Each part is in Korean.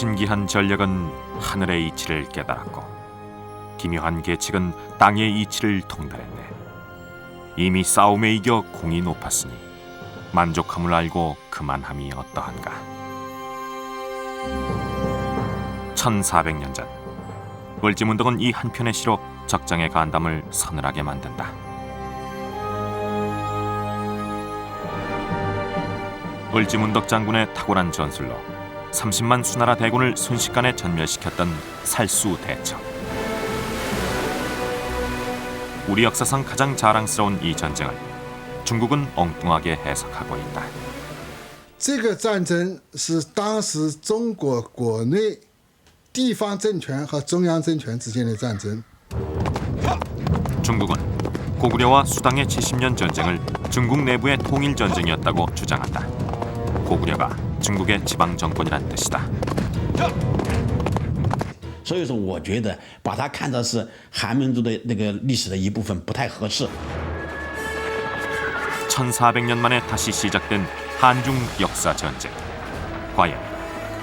신기한 전력은 하늘의 이치를 깨달았고 기묘한 계책은 땅의 이치를 통달했네. 이미 싸움에 이겨 공이 높았으니 만족함을 알고 그만함이 어떠한가. 1400년 전 을지문덕은 이 한 편의 시로 적장의 간담을 서늘하게 만든다. 을지문덕 장군의 탁월한 전술로 30만 수나라 대군을 순식간에 전멸시켰던 살수대첩. 우리 역사상 가장 자랑스러운 이 전쟁을 중국은 엉뚱하게 해석하고 있다. 这个战争是当时中国国内地方政权和中央政权之间的战争。 중국은 고구려와 수당의 70년 전쟁을 중국 내부의 통일 전쟁이었다고 주장한다. 고구려가 중국의 지방 정권이란 뜻이다. 所以说，我觉得把它看作是汉民族的那个历史的一部分不太合适。 1400년 만에 다시 시작된 한중 역사 전쟁. 과연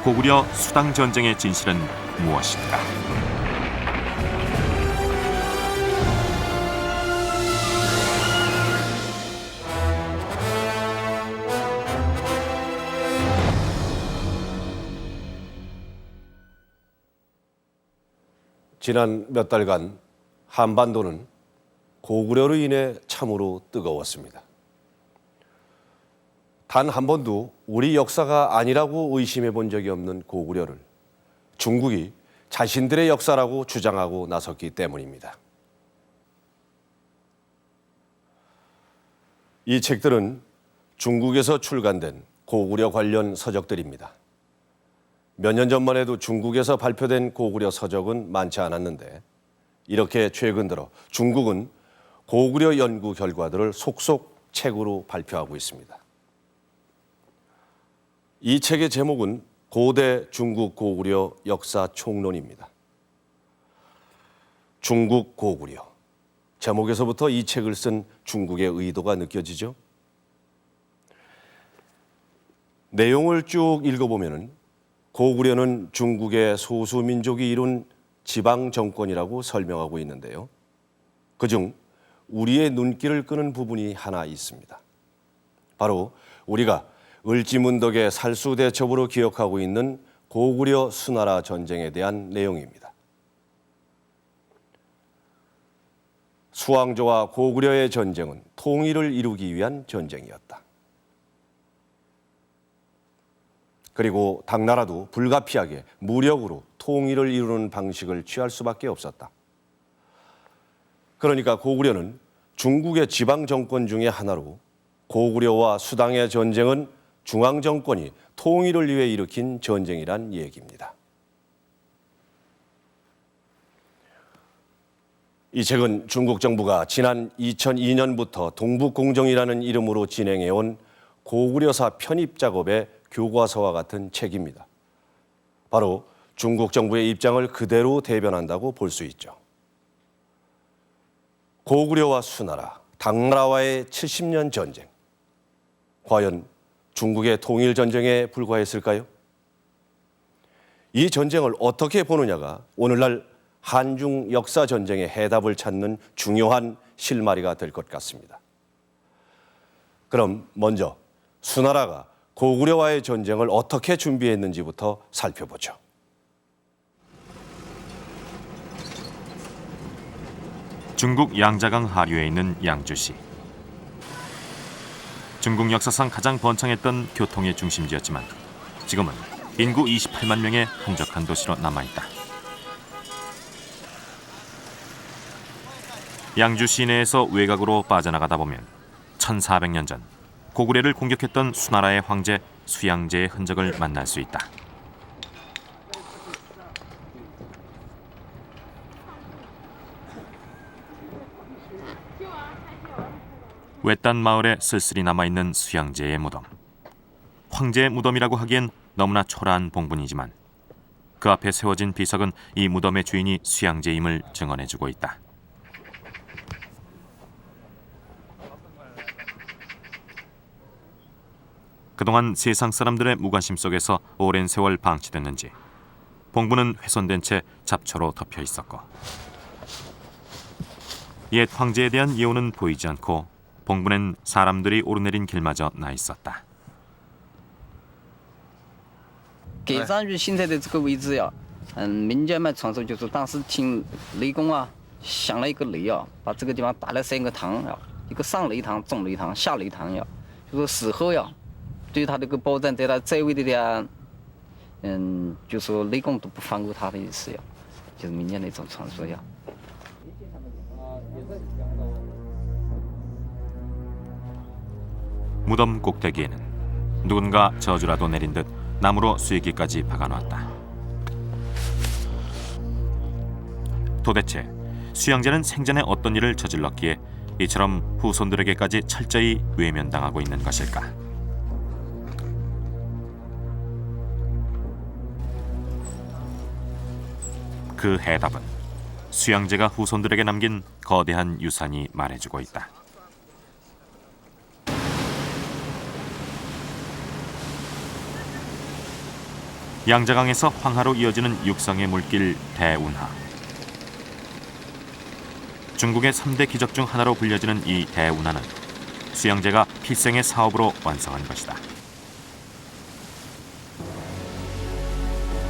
고구려 수당 전쟁의 진실은 무엇일까? 지난 몇 달간 한반도는 고구려로 인해 참으로 뜨거웠습니다. 단 한 번도 우리 역사가 아니라고 의심해 본 적이 없는 고구려를 중국이 자신들의 역사라고 주장하고 나섰기 때문입니다. 이 책들은 중국에서 출간된 고구려 관련 서적들입니다. 몇 년 전만 해도 중국에서 발표된 고구려 서적은 많지 않았는데 이렇게 최근 들어 중국은 고구려 연구 결과들을 속속 책으로 발표하고 있습니다. 이 책의 제목은 고대 중국 고구려 역사 총론입니다. 중국 고구려. 제목에서부터 이 책을 쓴 중국의 의도가 느껴지죠? 내용을 쭉 읽어보면 고구려는 중국의 소수 민족이 이룬 지방 정권이라고 설명하고 있는데요. 그중 우리의 눈길을 끄는 부분이 하나 있습니다. 바로 우리가 을지문덕의 살수대첩으로 기억하고 있는 고구려 수나라 전쟁에 대한 내용입니다. 수왕조와 고구려의 전쟁은 통일을 이루기 위한 전쟁이었다. 그리고 당나라도 불가피하게 무력으로 통일을 이루는 방식을 취할 수밖에 없었다. 그러니까 고구려는 중국의 지방 정권 중의 하나로 고구려와 수당의 전쟁은 중앙 정권이 통일을 위해 일으킨 전쟁이란 얘기입니다. 이 책은 중국 정부가 지난 2002년부터 동북공정이라는 이름으로 진행해온 고구려사 편입 작업의 교과서와 같은 책입니다. 바로 중국 정부의 입장을 그대로 대변한다고 볼 수 있죠. 고구려와 수나라, 당나라와의 70년 전쟁. 과연 중국의 통일 전쟁에 불과했을까요? 이 전쟁을 어떻게 보느냐가 오늘날 한중 역사 전쟁의 해답을 찾는 중요한 실마리가 될 것 같습니다. 그럼 먼저 수나라가 고구려와의 전쟁을 어떻게 준비했는지부터 살펴보죠. 중국 양자강 하류에 있는 양주시. 중국 역사상 가장 번창했던 교통의 중심지였지만 지금은 인구 28만 명의 한적한 도시로 남아있다. 양주 시내에서 외곽으로 빠져나가다 보면 1400년 전 고구려를 공격했던 수나라의 황제 수양제의 흔적을 만날 수 있다. 외딴 마을에 쓸쓸히 남아있는 수양제의 무덤. 황제의 무덤이라고 하기엔 너무나 초라한 봉분이지만 그 앞에 세워진 비석은 이 무덤의 주인이 수양제임을 증언해주고 있다. 그동안 세상 사람들의 무관심 속에서 오랜 세월 방치됐는지 봉부는 훼손된 채 잡초로 덮여 있었고 옛 황제에 대한 예우는 보이지 않고 봉부는 사람들이 오르내린 길마저 나 있었다. 给上去现在的这个位置呀，民间们传说就是当时听雷公啊响了一个雷啊，把这个地方打了3个堂呀，一个上雷堂、中雷堂、下雷堂呀，就是死后呀，对他这个保证在他在位的呀，就说雷公都不放过他的意思呀，就是民间的一种传说呀。 무덤 꼭대기에는 누군가 저주라도 내린 듯 나무로 수익기까지 박아놨다. 도대체 수양제는 생전에 어떤 일을 저질렀기에 이처럼 후손들에게까지 철저히 외면당하고 있는 것일까? 그 해답은 수양제가 후손들에게 남긴 거대한 유산이 말해주고 있다. 양자강에서 황하로 이어지는 육성의 물길 대운하. 중국의 3대 기적 중 하나로 불려지는 이 대운하는 수양제가 필생의 사업으로 완성한 것이다.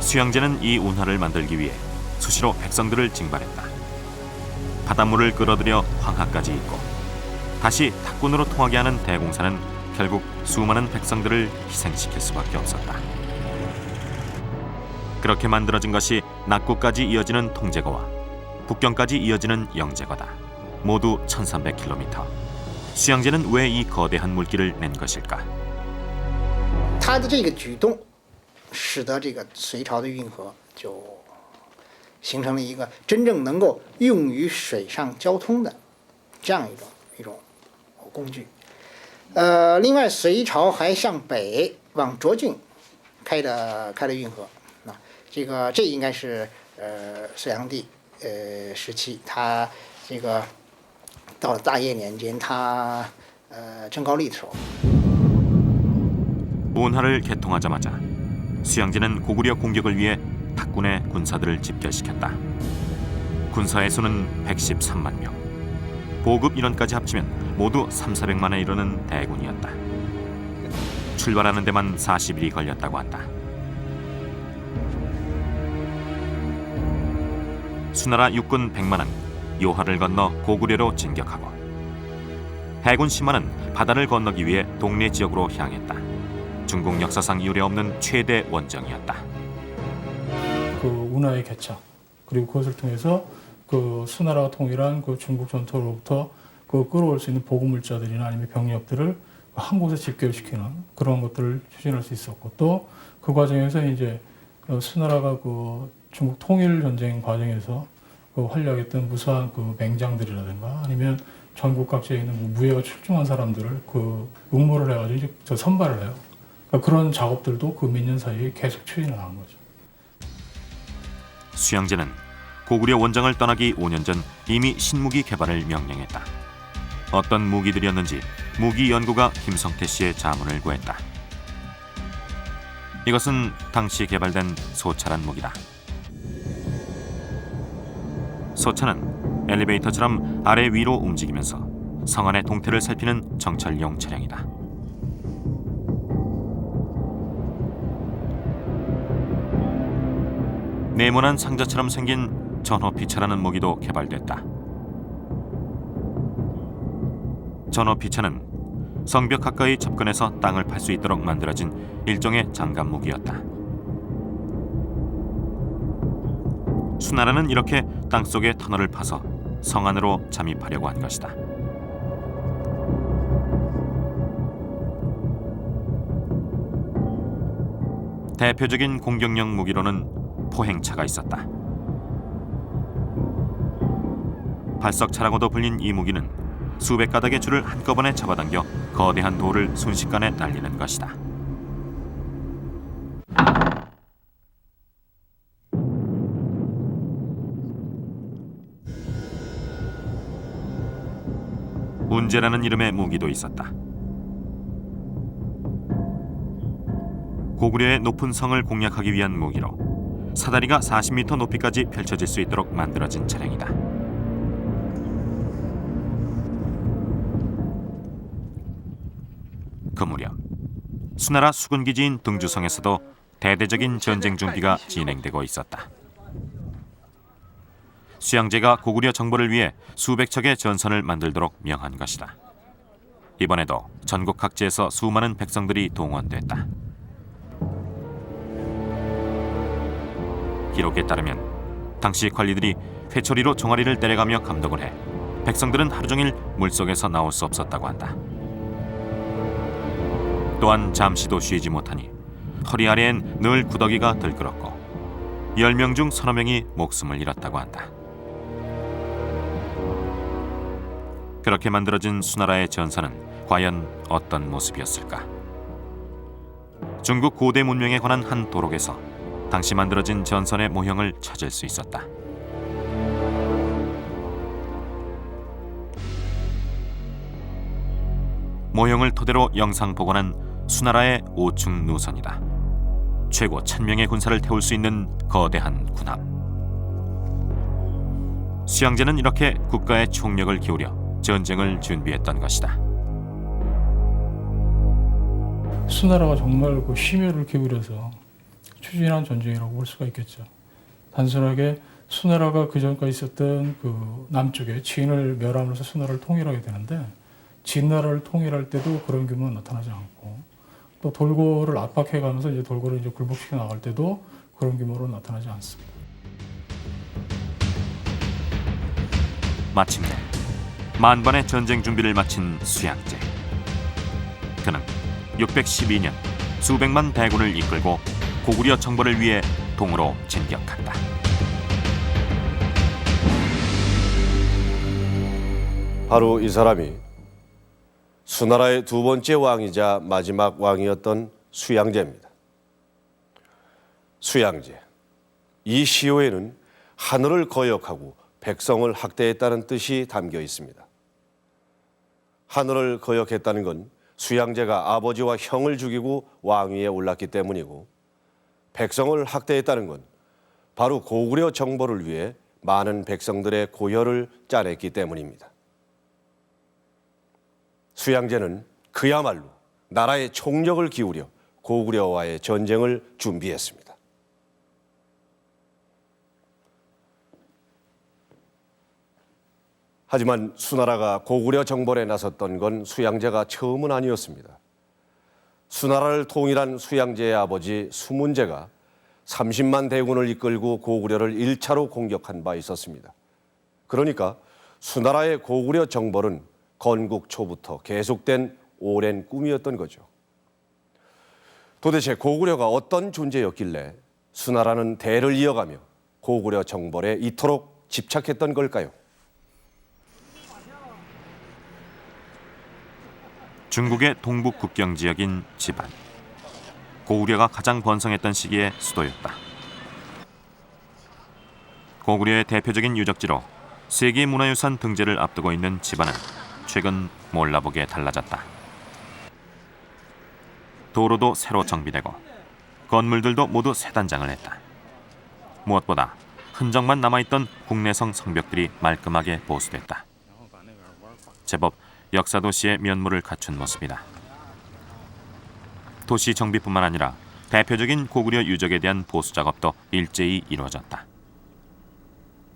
수양제는 이 운하를 만들기 위해 수시로 백성들을 징발했다. 바닷물을 끌어들여 황하까지 잇고 다시 탁군으로 통하게 하는 대공사는 결국 수많은 백성들을 희생시킬 수밖에 없었다. 그렇게 만들어진 것이 낙구까지 이어지는 통제거와 북경까지 이어지는 영제거다. 모두 1300km. 수양제는 왜 이 거대한 물길을 낸 것일까? 他的这个举动，使得这个隋朝的运河就形成了一个真正能够用于水上交通的这样一种工具。另外，隋朝还向北往涿郡开了运河。 这应该是隋炀帝时期，他这个到了大业年间，他征高丽的时候。 운하를 개통하자마자 수양제는 고구려 공격을 위해 탁군의 군사들을 집결시켰다. 군사의 수는 113만 명. 보급 인원까지 합치면 모두 3,400만에 이르는 대군이었다. 출발하는 데만 40일이 걸렸다고 한다. 수나라 육군 100만은 요하를 건너 고구려로 진격하고 해군 10만은 바다를 건너기 위해 동래 지역으로 향했다. 중국 역사상 이율에 없는 최대 원정이었다. 그 운하의 개척 그리고 그것을 통해서 그 수나라가 통일한 그 중국 전토로부터 그 끌어올 수 있는 보급물자들이나 아니면 병력들을 한 곳에 집결시키는 그런 것들을 추진할 수 있었고 또 그 과정에서 이제 수나라가 그 중국 통일 전쟁 과정에서 그 활약했던 무수한 그 맹장들이라든가 아니면 전국 각지에 있는 무예가 출중한 사람들을 그 응모를 해가지고 이제 저 선발을 해요. 그러니까 그런 작업들도 그 몇 년 사이에 계속 추진을 한 거죠. 수양제는 고구려 원정을 떠나기 5년 전 이미 신무기 개발을 명령했다. 어떤 무기들이었는지 무기 연구가 김성태 씨의 자문을 구했다. 이것은 당시 개발된 소차란 무기다. 소차는 엘리베이터처럼 아래 위로 움직이면서 성안의 동태를 살피는 정찰용 차량이다. 네모난 상자처럼 생긴 전호피차라는 무기도 개발됐다. 전호피차는 성벽 가까이 접근해서 땅을 팔 수 있도록 만들어진 일종의 장갑 무기였다. 수나라는 이렇게 땅속에 터널을 파서 성 안으로 잠입하려고 한 것이다. 대표적인 공격용 무기로는 포행차가 있었다. 발석차라고도 불린 이 무기는 수백 가닥의 줄을 한꺼번에 잡아당겨 거대한 돌을 순식간에 날리는 것이다. 운제라는 이름의 무기도 있었다. 고구려의 높은 성을 공략하기 위한 무기로 사다리가 40m 높이까지 펼쳐질 수 있도록 만들어진 차량이다. 그 무렵 수나라 수군기지인 등주성에서도 대대적인 전쟁 준비가 진행되고 있었다. 수양제가 고구려 정벌을 위해 수백 척의 전선을 만들도록 명한 것이다. 이번에도 전국 각지에서 수많은 백성들이 동원됐다. 기록에 따르면 당시 관리들이 회초리로 종아리를 때려가며 감독을 해 백성들은 하루 종일 물속에서 나올 수 없었다고 한다. 또한 잠시도 쉬지 못하니 허리 아래엔 늘 구더기가 들끓었고 10명 중 서너 명이 목숨을 잃었다고 한다. 그렇게 만들어진 수나라의 전선은 과연 어떤 모습이었을까? 중국 고대 문명에 관한 한 도록에서 당시 만들어진 전선의 모형을 찾을 수 있었다. 모형을 토대로 영상 복원한 수나라의 5충 누선이다. 최고 1000명의 군사를 태울 수 있는 거대한 군함. 수양제는 이렇게 국가의 총력을 기울여 전쟁을 준비했던 것이다. 수나라가 정말 그 심혈을 기울여서 추진한 전쟁이라고 볼 수가 있겠죠. 단순하게 수나라가 그 전까지 있었던 그 남쪽에 진을 멸함으로써 수나라를 통일하게 되는데 진나라를 통일할 때도 그런 규모는 나타나지 않고 또 돌고를 압박해가면서 이제 돌고를 이제 굴복시켜 나갈 때도 그런 규모로 나타나지 않습니다. 마침내 만반의 전쟁 준비를 마친 수양제. 그는 612년 수백만 대군을 이끌고 고구려 정벌을 위해 동으로 진격한다. 바로 이 사람이 수나라의 두 번째 왕이자 마지막 왕이었던 수양제입니다. 수양제. 이 시호에는 하늘을 거역하고 백성을 학대했다는 뜻이 담겨 있습니다. 하늘을 거역했다는 건 수양제가 아버지와 형을 죽이고 왕위에 올랐기 때문이고, 백성을 학대했다는 건 바로 고구려 정벌을 위해 많은 백성들의 고혈을 짜냈기 때문입니다. 수양제는 그야말로 나라의 총력을 기울여 고구려와의 전쟁을 준비했습니다. 하지만 수나라가 고구려 정벌에 나섰던 건 수양제가 처음은 아니었습니다. 수나라를 통일한 수양제의 아버지 수문제가 30만 대군을 이끌고 고구려를 1차로 공격한 바 있었습니다. 그러니까 수나라의 고구려 정벌은 건국 초부터 계속된 오랜 꿈이었던 거죠. 도대체 고구려가 어떤 존재였길래 수나라는 대를 이어가며 고구려 정벌에 이토록 집착했던 걸까요? 중국의 동북 국경 지역인 지반. 고구려가 가장 번성했던 시기의 수도였다. 고구려의 대표적인 유적지로 세계문화유산 등재를 앞두고 있는 지반은 최근 몰라보게 달라졌다. 도로도 새로 정비되고 건물들도 모두 새 단장을 했다. 무엇보다 흔적만 남아있던 국내성 성벽들이 말끔하게 보수됐다. 제법 역사 도시의 면모를 갖춘 모습이다. 도시 정비뿐만 아니라 대표적인 고구려 유적에 대한 보수 작업도 일제히 이루어졌다.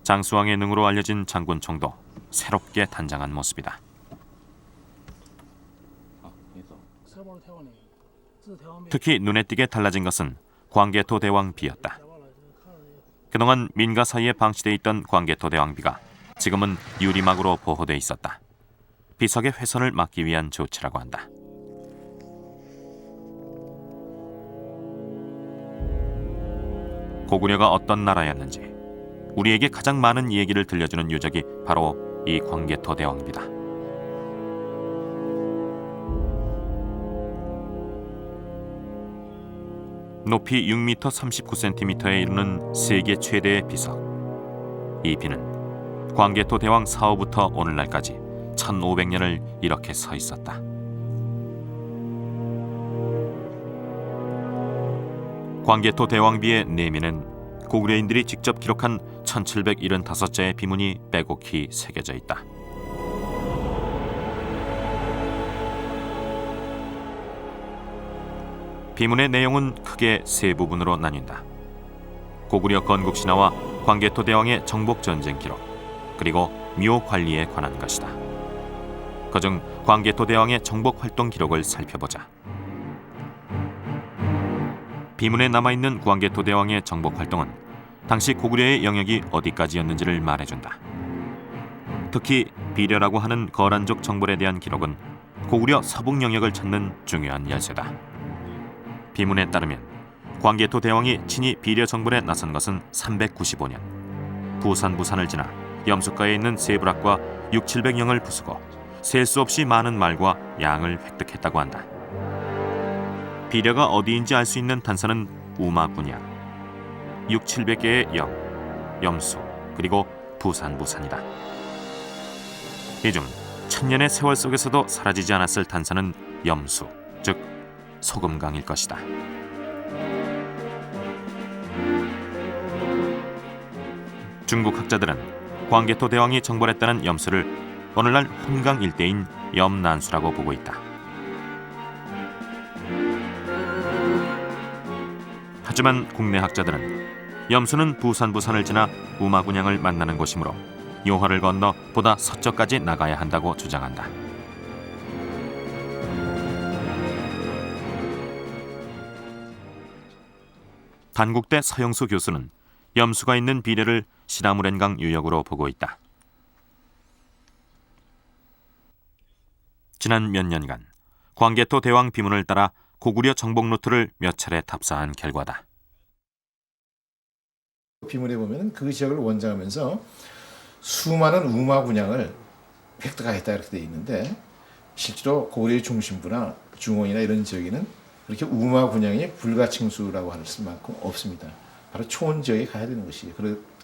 장수왕의 능으로 알려진 장군총도 새롭게 단장한 모습이다. 특히 눈에 띄게 달라진 것은 광개토 대왕비였다. 그동안 민가 사이에 방치돼 있던 광개토 대왕비가 지금은 유리막으로 보호돼 있었다. 비석의 훼손을 막기 위한 조치라고 한다. 고구려가 어떤 나라였는지 우리에게 가장 많은 얘기를 들려주는 유적이 바로 이 광개토 대왕비다. 높이 6m 39cm에 이르는 세계 최대의 비석. 이 비는 광개토 대왕 사후부터 오늘날까지 1500년을 이렇게 서 있었다. 광개토 대왕비의 내면은 고구려인들이 직접 기록한 1775자의 비문이 빼곡히 새겨져 있다. 비문의 내용은 크게 세 부분으로 나뉜다. 고구려 건국신화와 광개토 대왕의 정복 전쟁 기록, 그리고 묘 관리에 관한 것이다. 그중 광개토 대왕의 정복 활동 기록을 살펴보자. 비문에 남아있는 광개토 대왕의 정복 활동은 당시 고구려의 영역이 어디까지였는지를 말해준다. 특히 비려라고 하는 거란족 정벌에 대한 기록은 고구려 서북 영역을 찾는 중요한 열쇠다. 비문에 따르면 광개토 대왕이 친히 비려 정벌에 나선 것은 395년. 부산을 지나 염숫가에 있는 세부락과 6,700영을 부수고 셀 수 없이 많은 말과 양을 획득했다고 한다. 비려가 어디인지 알 수 있는 단서는 우마군양, 6,700개의 영, 염수, 그리고 부산이다. 이 중 천년의 세월 속에서도 사라지지 않았을 단서는 염수, 즉 소금강일 것이다. 중국 학자들은 광개토 대왕이 정벌했다는 염수를 오늘날 혼강 일대인 염난수라고 보고 있다. 하지만 국내 학자들은 염수는 부산을 지나 우마군양을 만나는 곳이므로 요하를 건너 보다 서쪽까지 나가야 한다고 주장한다. 단국대 서영수 교수는 염수가 있는 비례를 시라무렌강 유역으로 보고 있다. 지난 몇 년간 광개토 대왕 비문을 따라 고구려 정복 루트를 몇 차례 탑사한 결과다. 비문에 보면 그 지역을 원장하면서 수많은 우마군양을 획득하였다 이렇게 되어 있는데 실제로 고구려의 중심부나 중원이나 이런 지역에는 그렇게 우마군양이 불가칭수라고 할 수만큼 없습니다. 바로 초원 지역에 가야 되는 것이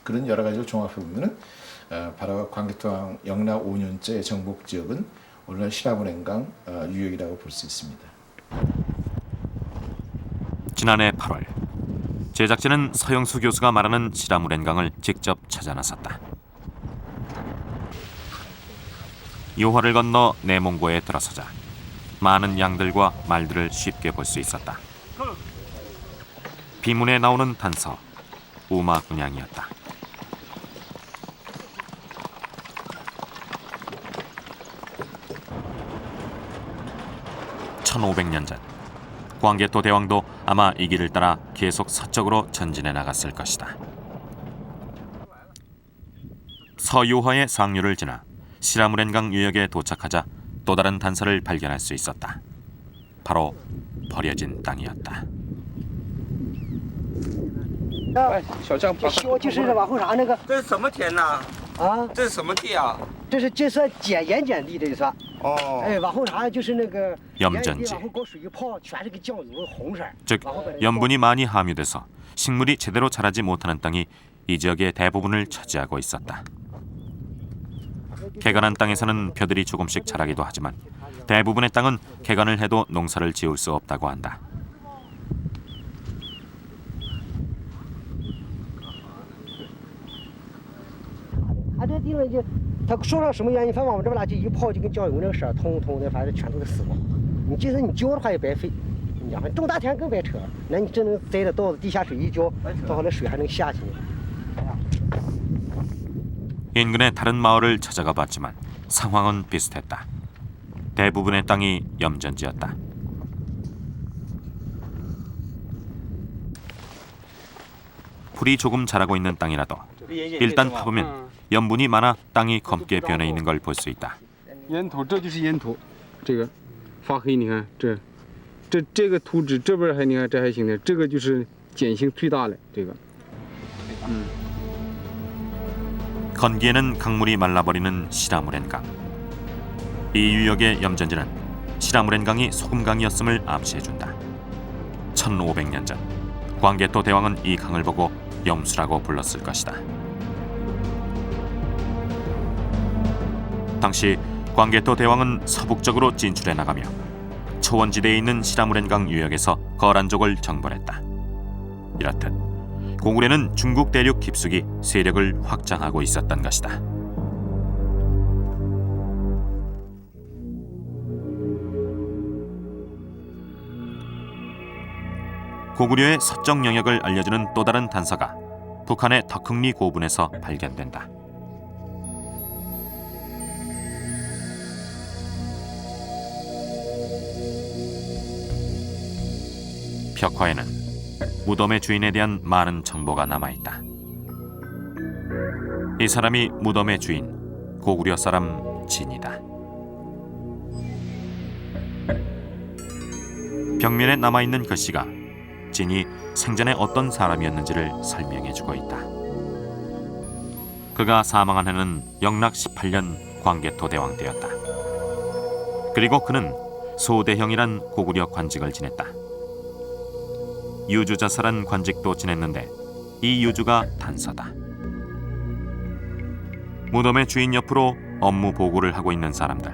그런 여러 가지를 종합해 보면은 바로 광개토 영락 5년째 정복 지역은 오늘날 시라무렌강 유역이라고 볼 수 있습니다. 지난해 8월 제작진은 서영수 교수가 말하는 시라무렌강을 직접 찾아 나섰다. 요화를 건너 내몽고에 들어서자 많은 양들과 말들을 쉽게 볼 수 있었다. 비문에 나오는 단서 우마군양이었다. (1500년) 전 광개토 대왕도 아마 이 길을 따라 계속 서쪽으로 전진해 나갔을 것이다. 서요화의 상류를 지나 시라무렌강 유역에 도착하자 또 다른 단서를 발견할 수 있었다. 바로 버려진 땅이었다. 这就是往后啥那个？这是什么田呐？啊，这是什么地啊？这是这算盐碱地，这算。哦，哎，往后啥就是那个 염전지, 往后搞水一泡，全是个酱油红色。 즉 염분이 많이 함유돼서 식물이 제대로 자라지 못하는 땅이 이 지역의 대부분을 차지하고 있었다. 개간한 땅에서는 벼들이 조금씩 자라기도 하지만 대부분의 땅은 개간을 해도 농사를 지을 수 없다고 한다.它这地方就，它说上什么原因，反正往这边垃圾一泡，就跟酱油那个色，通通的，反正全都是死光。你即使你浇的话也白费，你讲种大田更白扯。那你真能栽到稻子地下水一浇，到后来水还能下去。 인근의 다른 마을을 찾아가 봤지만 상황은 비슷했다. 대부분의 땅이 염전지였다. 풀이 조금 자라고 있는 땅이라도 일단 파보면 염분이 많아 땅이 검게 변해 있는 걸 볼 수 있다. 烟土，这就是烟土，这个发黑，你看这个土质这边还你看这还行的，这个就是碱性最大的这个。 건기에는 강물이 말라버리는 시라무렌강. 이 유역의 염전지는 시라무렌강이 소금강이었음을 암시해준다. 1500년 전 광개토 대왕은 이 강을 보고 염수라고 불렀을 것이다. 당시 광개토 대왕은 서북쪽으로 진출해 나가며 초원지대에 있는 시라무렌강 유역에서 거란족을 정벌했다. 이렇듯 고구려는 중국 대륙 깊숙이 세력을 확장하고 있었던 것이다. 고구려의 서쪽 영역을 알려주는 또 다른 단서가 북한의 덕흥리 고분에서 발견된다. 벽화에는 무덤의 주인에 대한 많은 정보가 남아있다. 이 사람이 무덤의 주인, 고구려 사람 진이다. 벽면에 남아있는 글씨가 진이 생전에 어떤 사람이었는지를 설명해주고 있다. 그가 사망한 해는 영락 18년 광개토 대왕 때였다. 그리고 그는 소대형이란 고구려 관직을 지냈다. 유주자사란 관직도 지냈는데 이 유주가 단서다. 무덤의 주인 옆으로 업무 보고를 하고 있는 사람들.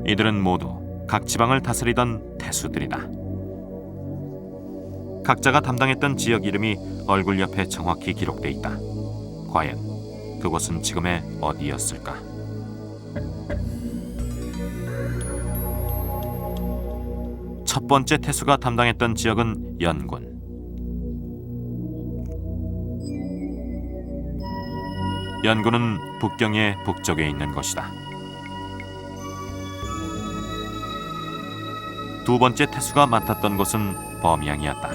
이들은 모두 각 지방을 다스리던 태수들이다. 각자가 담당했던 지역 이름이 얼굴 옆에 정확히 기록돼 있다. 과연 그곳은 지금의 어디였을까? 첫 번째 태수가 담당했던 지역은 연군. 연군은 북경의 북쪽에 있는 곳이다. 두 번째 태수가 맡았던 곳은 범양이었다.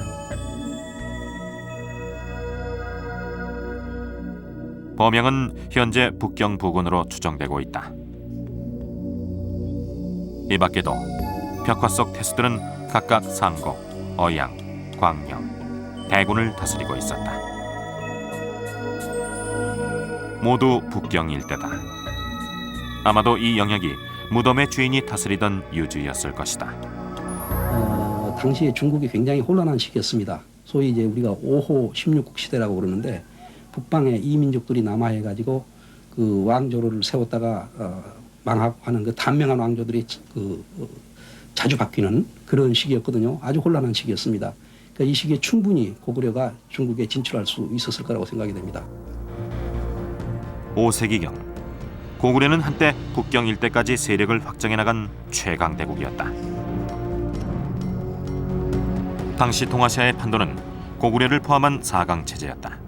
범양은 현재 북경 부근으로 추정되고 있다. 이 밖에도 벽화 속 태수들은 각각 상고, 어양, 광영, 대군을 다스리고 있었다. 모두 북경 일대다. 아마도 이 영역이 무덤의 주인이 다스리던 유주였을 것이다. 당시에 중국이 굉장히 혼란한 시기였습니다. 소위 이제 우리가 5호 16국 시대라고 그러는데 북방에 이민족들이 남하해가지고 그 왕조를 세웠다가 망하고 하는 그 단명한 왕조들이 자주 바뀌는 그런 시기였거든요. 아주 혼란한 시기였습니다. 그러니까 이 시기에 충분히 고구려가 중국에 진출할 수 있었을 거라고 생각이 됩니다. 5세기경 고구려는 한때 북경 일대까지 세력을 확장해 나간 최강 대국이었다. 당시 동아시아의 판도는 고구려를 포함한 4강 체제였다.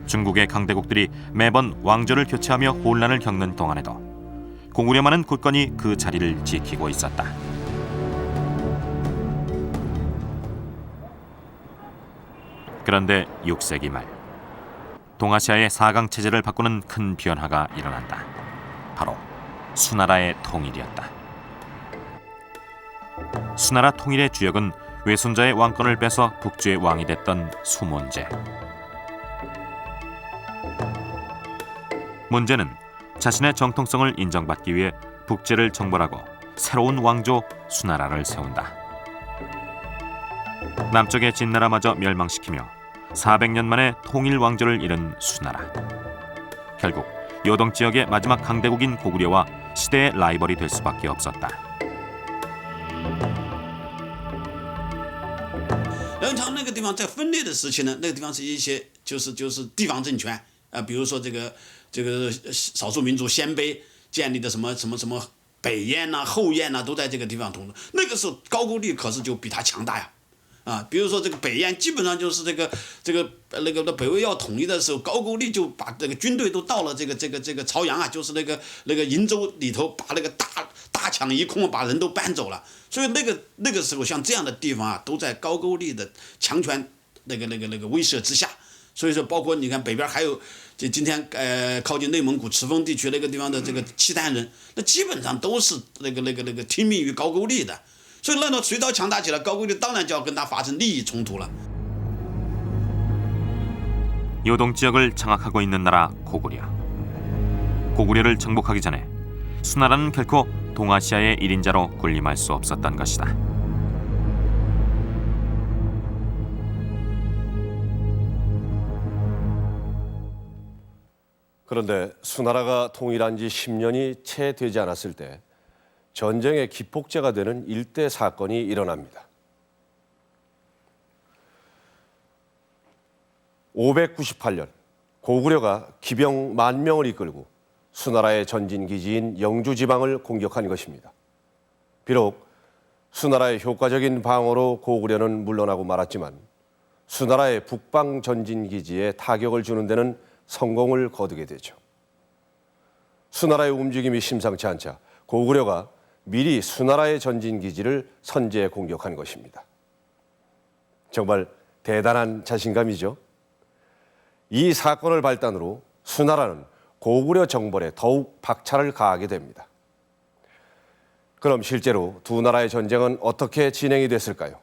중국의 강대국들이 매번 왕조를 교체하며 혼란을 겪는 동안에도 고구려만은 굳건히 그 자리를 지키고 있었다. 그런데 6세기 말 동아시아의 4강 체제를 바꾸는 큰 변화가 일어난다. 바로 수나라의 통일이었다. 수나라 통일의 주역은 외손자의 왕권을 뺏어 북주의 왕이 됐던 수몬제. 문제는 자신의 정통성을 인정받기 위해 북제를 정벌하고 새로운 왕조 수나라를 세운다. 남쪽의 진나라마저 멸망시키며 400년 만에 통일 왕조를 이룬 수나라. 결국 요동 지역의 마지막 강대국인 고구려와 시대의 라이벌이 될 수밖에 없었다. 南昌那个地方在分裂的时期呢，那个地方是一些就是地方政权啊，比如说这个少数民族鲜卑建立的什么北燕呐、后燕呐，都在这个地方统治。那个时候高句丽可是就比他强大呀。 啊，比如说这个北燕，基本上就是那个北魏要统一的时候，高句丽就把这个军队都到了这个朝阳啊，就是那个瀛州里头，把那个大抢一空，把人都搬走了。所以那个时候，像这样的地方啊，都在高句丽的强权那个威慑之下。所以说，包括你看北边还有，就今天靠近内蒙古赤峰地区那个地方的这个契丹人，那基本上都是那个听命于高句丽的。 所以，那到隋朝强大起来，高句丽当然就要跟他发生利益冲突了。 요동 지역을 장악하고 있는 나라 고구려. 고구려를 정복하기 전에 수나라는 결코 동아시아의 1인자로 군림할 수 없었던 것이다. 그런데 수나라가 통일한 지 10년이 채 되지 않았을 때 전쟁의 기폭제가 되는 일대 사건이 일어납니다. 598년 고구려가 기병 10,000명을 이끌고 수나라의 전진기지인 영주 지방을 공격한 것입니다. 비록 수나라의 효과적인 방어로 고구려는 물러나고 말았지만 수나라의 북방 전진기지에 타격을 주는 데는 성공을 거두게 되죠. 수나라의 움직임이 심상치 않자 고구려가 미리 수나라의 전진기지를 선제 공격한 것입니다. 정말 대단한 자신감이죠. 이 사건을 발단으로 수나라는 고구려 정벌에 더욱 박차를 가하게 됩니다. 그럼 실제로 두 나라의 전쟁은 어떻게 진행이 됐을까요?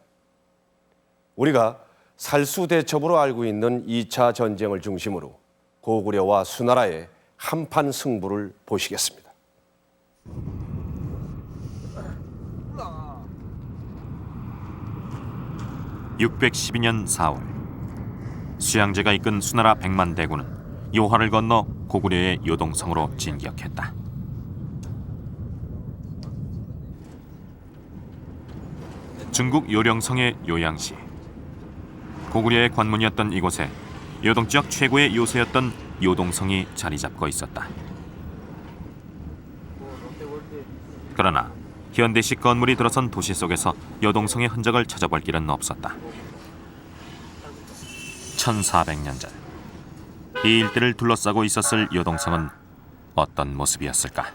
우리가 살수대첩으로 알고 있는 2차 전쟁을 중심으로 고구려와 수나라의 한판 승부를 보시겠습니다. (612년 4월) 수양제가 이끈 수나라 100만 대군은 요하를 건너 고구려의 요동성으로 진격했다. 중국 요령성의 요양시, 고구려의 관문이었던 이곳에 요동 지역 최고의 요새였던 요동성이 자리 잡고 있었다. 그러나 현대식 건물이 들어선 도시 속에서 요동성의 흔적을 찾아볼 길은 없었다. 1400년 전, 이 일대를 둘러싸고 있었을 요동성은 어떤 모습이었을까?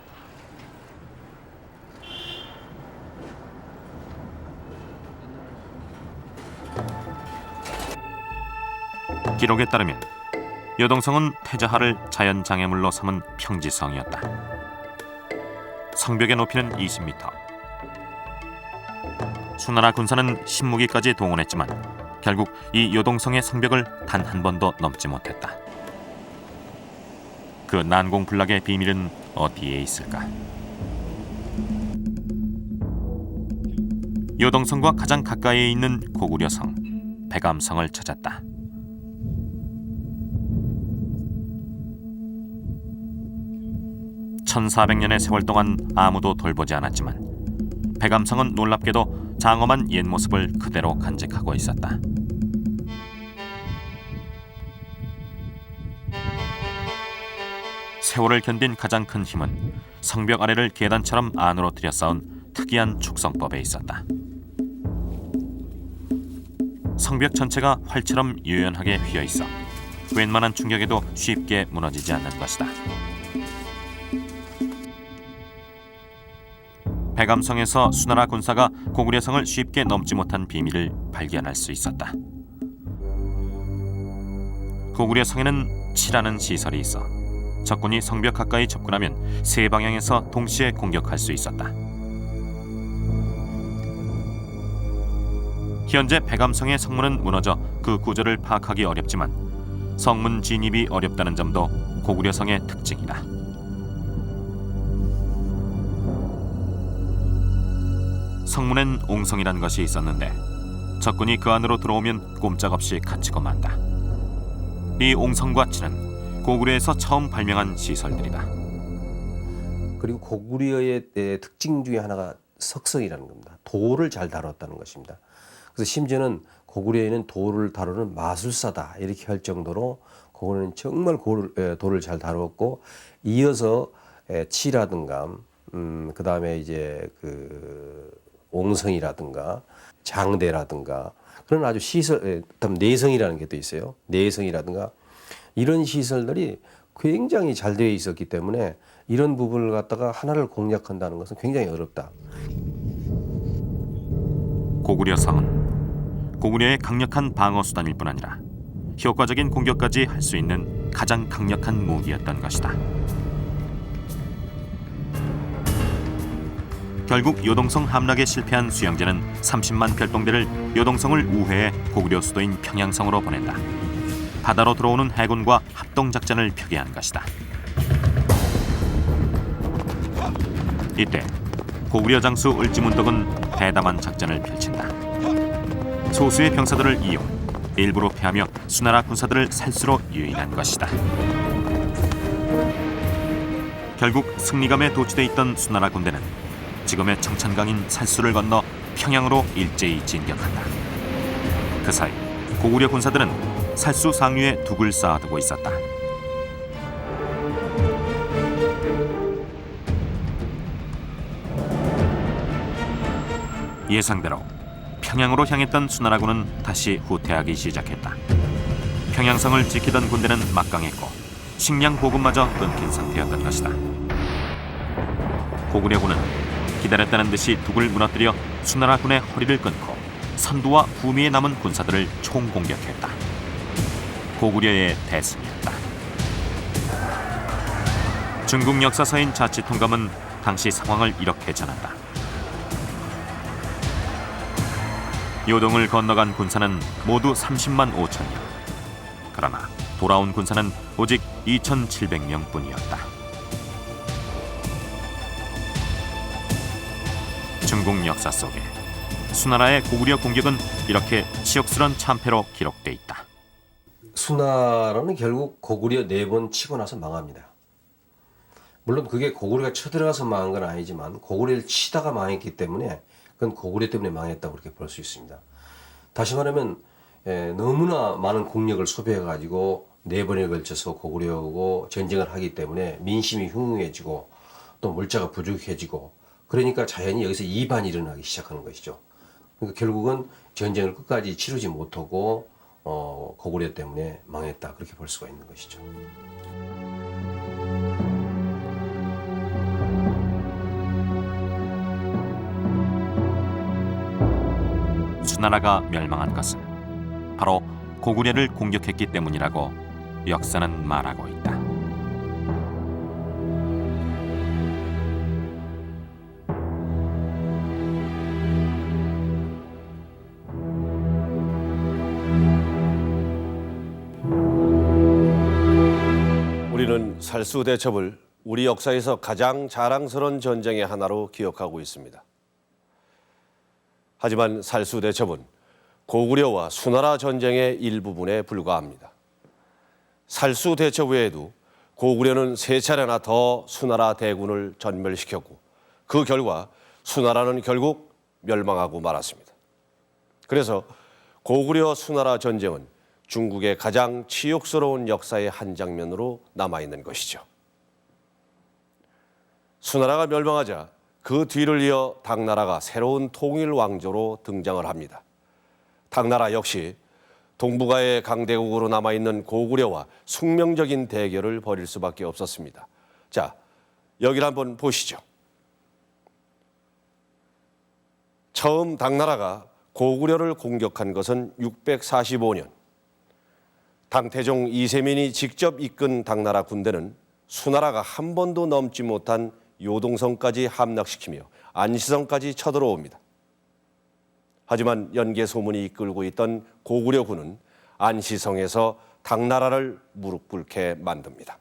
기록에 따르면 요동성은 태자하를 자연장애물로 삼은 평지성이었다. 성벽의 높이는 20m. 수나라 군사는 신무기까지 동원했지만 결국 이 요동성의 성벽을 단 한 번도 넘지 못했다. 그 난공불락의 비밀은 어디에 있을까? 요동성과 가장 가까이에 있는 고구려성, 백암성을 찾았다. (1400년의) 세월 동안 아무도 돌보지 않았지만 백암성은 놀랍게도 장엄한 옛 모습을 그대로 간직하고 있었다. 세월을 견딘 가장 큰 힘은 성벽 아래를 계단처럼 안으로 들여싸운 특이한 축성법에 있었다. 성벽 전체가 활처럼 유연하게 휘어 있어 웬만한 충격에도 쉽게 무너지지 않는 것이다. 백암성에서 수나라 군사가 고구려성을 쉽게 넘지 못한 비밀을 발견할 수 있었다. 고구려성에는 치라는 시설이 있어 적군이 성벽 가까이 접근하면 세 방향에서 동시에 공격할 수 있었다. 현재 백암성의 성문은 무너져 그 구조를 파악하기 어렵지만 성문 진입이 어렵다는 점도 고구려성의 특징이다. 성문엔 옹성이란 것이 있었는데 적군이 그 안으로 들어오면 꼼짝없이 갇히고 만다. 이 옹성과 치는 고구려에서 처음 발명한 시설들이다. 그리고 고구려의 특징 중에 하나가 석성이라는 겁니다. 돌을 잘 다뤘다는 것입니다. 그래서 심지어는 고구려에는 돌을 다루는 마술사다 이렇게 할 정도로 고구려는 정말 돌을 잘 다뤘고, 이어서 치라든가 그 다음에 이제 그 옹성이라든가 장대라든가 그런 아주 시설, 내성이라는 게 또 있어요. 내성이라든가 이런 시설들이 굉장히 잘 되어 있었기 때문에 이런 부분을 갖다가 하나를 공략한다는 것은 굉장히 어렵다. 고구려성은 고구려의 강력한 방어 수단일 뿐 아니라 효과적인 공격까지 할 수 있는 가장 강력한 무기였던 것이다. 결국 요동성 함락에 실패한 수양제는 30만 별동대를 요동성을 우회해 고구려 수도인 평양성으로 보낸다. 바다로 들어오는 해군과 합동작전을 표기한 것이다. 이때 고구려 장수 을지문덕은 대담한 작전을 펼친다. 소수의 병사들을 이용 일부러 패하며 수나라 군사들을 살수로 유인한 것이다. 결국 승리감에 도취돼 있던 수나라 군대는 지금의 청천강인 살수를 건너 평양으로 일제히 진격한다. 그 사이 고구려 군사들은 살수 상류에 둑을 쌓아두고 있었다. 예상대로 평양으로 향했던 수나라군은 다시 후퇴하기 시작했다. 평양성을 지키던 군대는 막강했고 식량 보급마저 끊긴 상태였던 것이다. 고구려군은 기다렸다는 듯이 둑을 무너뜨려 수나라군의 허리를 끊고 선두와 후미에 남은 군사들을 총공격했다. 고구려의 대승이었다. 중국 역사서인 자치통감은 당시 상황을 이렇게 전한다. 요동을 건너간 군사는 모두 30만 5천여. 그러나 돌아온 군사는 오직 2,700명 뿐이었다. 중국 역사 속에 수나라의 고구려 공격은 이렇게 치욕스런 참패로 기록돼 있다. 수나라는 결국 고구려 4번 치고 나서 망합니다. 물론 그게 고구려가 쳐들어가서 망한 건 아니지만 고구려를 치다가 망했기 때문에 그건 고구려 때문에 망했다고 그렇게 볼 수 있습니다. 다시 말하면 너무나 많은 국력을 소비해가지고 4번에 걸쳐서 고구려하고 전쟁을 하기 때문에 민심이 흉흉해지고 또 물자가 부족해지고 그러니까 자연히 여기서 이반이 일어나기 시작하는 것이죠. 그러니까 결국은 전쟁을 끝까지 치르지 못하고 고구려 때문에 망했다 그렇게 볼 수가 있는 것이죠. 수나라가 멸망한 것은 바로 고구려를 공격했기 때문이라고 역사는 말하고 있다. 우리는 살수대첩을 우리 역사에서 가장 자랑스러운 전쟁의 하나로 기억하고 있습니다. 하지만 살수대첩은 고구려와 수나라 전쟁의 일부분에 불과합니다. 살수대첩 외에도 고구려는 3차례나 더 수나라 대군을 전멸시켰고 그 결과 수나라는 결국 멸망하고 말았습니다. 그래서 고구려 수나라 전쟁은 중국의 가장 치욕스러운 역사의 한 장면으로 남아있는 것이죠. 수나라가 멸망하자 그 뒤를 이어 당나라가 새로운 통일 왕조로 등장을 합니다. 당나라 역시 동북아의 강대국으로 남아있는 고구려와 숙명적인 대결을 벌일 수밖에 없었습니다. 자, 여기를 한번 보시죠. 처음 당나라가 고구려를 공격한 것은 645년. 당태종 이세민이 직접 이끈 당나라 군대는 수나라가 한 번도 넘지 못한 요동성까지 함락시키며 안시성까지 쳐들어옵니다. 하지만 연개소문이 이끌고 있던 고구려군은 안시성에서 당나라를 무릎 꿇게 만듭니다.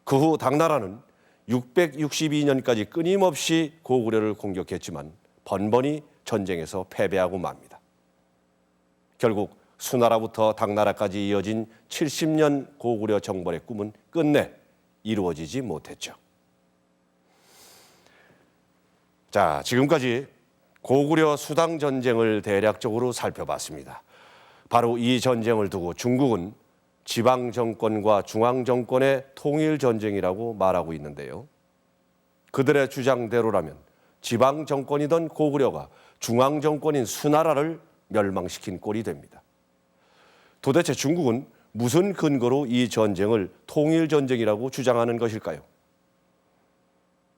그 후 당나라는 662년까지 끊임없이 고구려를 공격했지만 번번이 전쟁에서 패배하고 맙니다. 결국 수나라부터 당나라까지 이어진 70년 고구려 정벌의 꿈은 끝내 이루어지지 못했죠. 자, 지금까지 고구려 수당 전쟁을 대략적으로 살펴봤습니다. 바로 이 전쟁을 두고 중국은 지방 정권과 중앙 정권의 통일 전쟁이라고 말하고 있는데요. 그들의 주장대로라면 지방 정권이던 고구려가 중앙 정권인 수나라를 멸망시킨 꼴이 됩니다. 도대체 중국은 무슨 근거로 이 전쟁을 통일 전쟁이라고 주장하는 것일까요?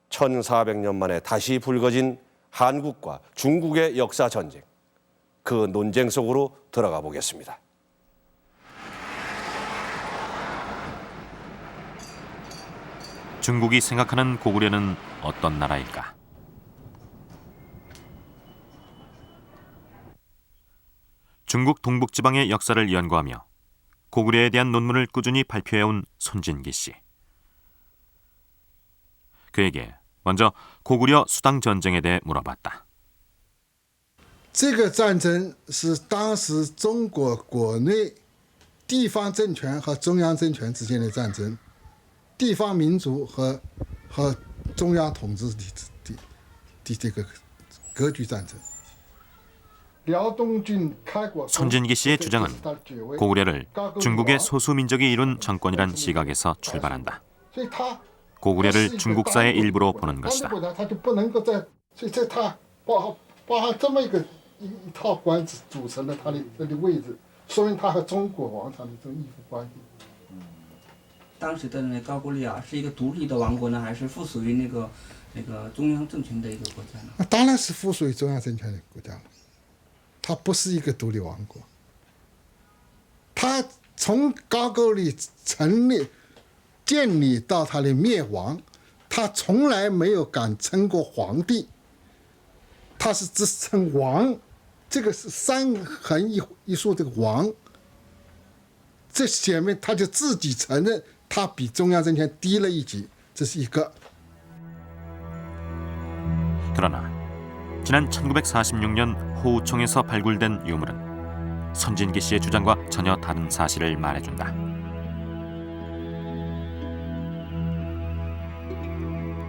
1400년 만에 다시 불거진 한국과 중국의 역사 전쟁, 그 논쟁 속으로 들어가 보겠습니다. 중국이 생각하는 고구려는 어떤 나라일까? 중국 동북지방의 역사를 연구하며 고구려에 대한 논문을 꾸준히 발표해온 손진기 씨. 그에게 먼저 고구려 수당 전쟁에 대해 물어봤다. 这个战争是当时中国国内地方政权和中央政权之间的战争，地方民族和中央统治的这个割据战争。 손진기 씨의 주장은 고구려를 중국의 소수민족이 이룬 정권이란 시각에서 출발한다. 고구려를 중국사의 일부로 보는 것이다. 所以这他包含这么一套官制组成了他的位置，说明他和中国王朝的这种依附关系。当时的那高句丽是一个独立的王国呢，还是附属于那个中央政权的一个国家呢？那当然是附属于中央政权的国家了，它不是一个独立王国。它从高句丽成立、建立到它的灭亡，它从来没有敢称过皇帝。 他是只称王，这个是三横一竖这个王，这前面他就自己承认他比中央政权低了一级，这是一个。 그러나 지난 1946년 호우총에서 발굴된 유물은 손진기 씨의 주장과 전혀 다른 사실을 말해준다.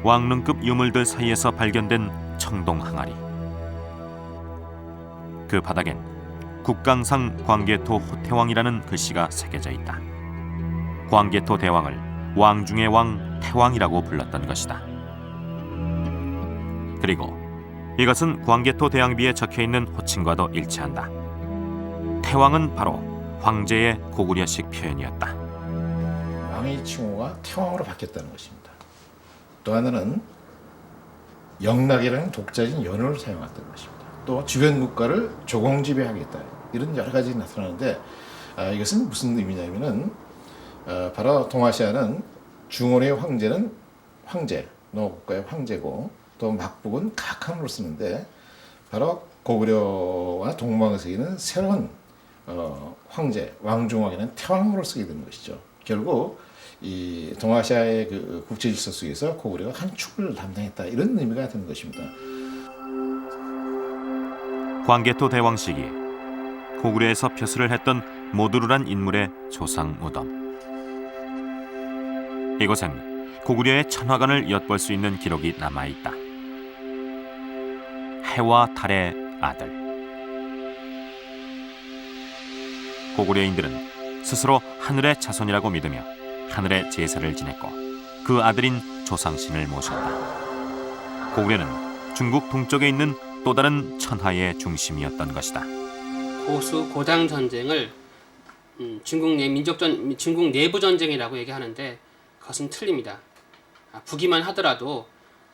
왕릉급 유물들 사이에서 발견된 청동 항아리. 그 바닥엔 국강상 광개토 호태왕이라는 글씨가 새겨져 있다. 광개토 대왕을 왕 중의 왕 태왕이라고 불렀던 것이다. 그리고 이것은 광개토 대왕비에 적혀있는 호칭과도 일치한다. 태왕은 바로 황제의 고구려식 표현이었다. 왕의 칭호가 태왕으로 바뀌었다는 것입니다. 또 하나는 영락이라는 독자적인 연호를 사용했다는 것입니다. 또 주변 국가를 조공지배하겠다 이런 여러 가지 나타나는데 이것은 무슨 의미냐면은 바로 동아시아는 중원의 황제는 황제, 노국가의 황제고 또 막북은 각함으로 쓰는데 바로 고구려와 동방에서는 새로운 황제, 왕중왕에는 태왕으로 쓰게 되는 것이죠. 결국 이 동아시아의 그 국제 질서 속에서 고구려가 한 축을 담당했다 이런 의미가 되는 것입니다. 광개토 대왕 시기에 고구려에서 표수를 했던 모두르란 인물의 조상 무덤. 이곳엔 고구려의 천화관을 엿볼 수 있는 기록이 남아있다. 해와 달의 아들. 고구려인들은 스스로 하늘의 자손이라고 믿으며 하늘의 제사를 지냈고 그 아들인 조상신을 모셨다. 고구려는 중국 동쪽에 있는 또 다른 천하의 중심이었던 것이다. 고수 고장 전쟁을 중국 내부 전쟁이라고 얘기하는데 그것은 틀립니다. 북이만 하더라도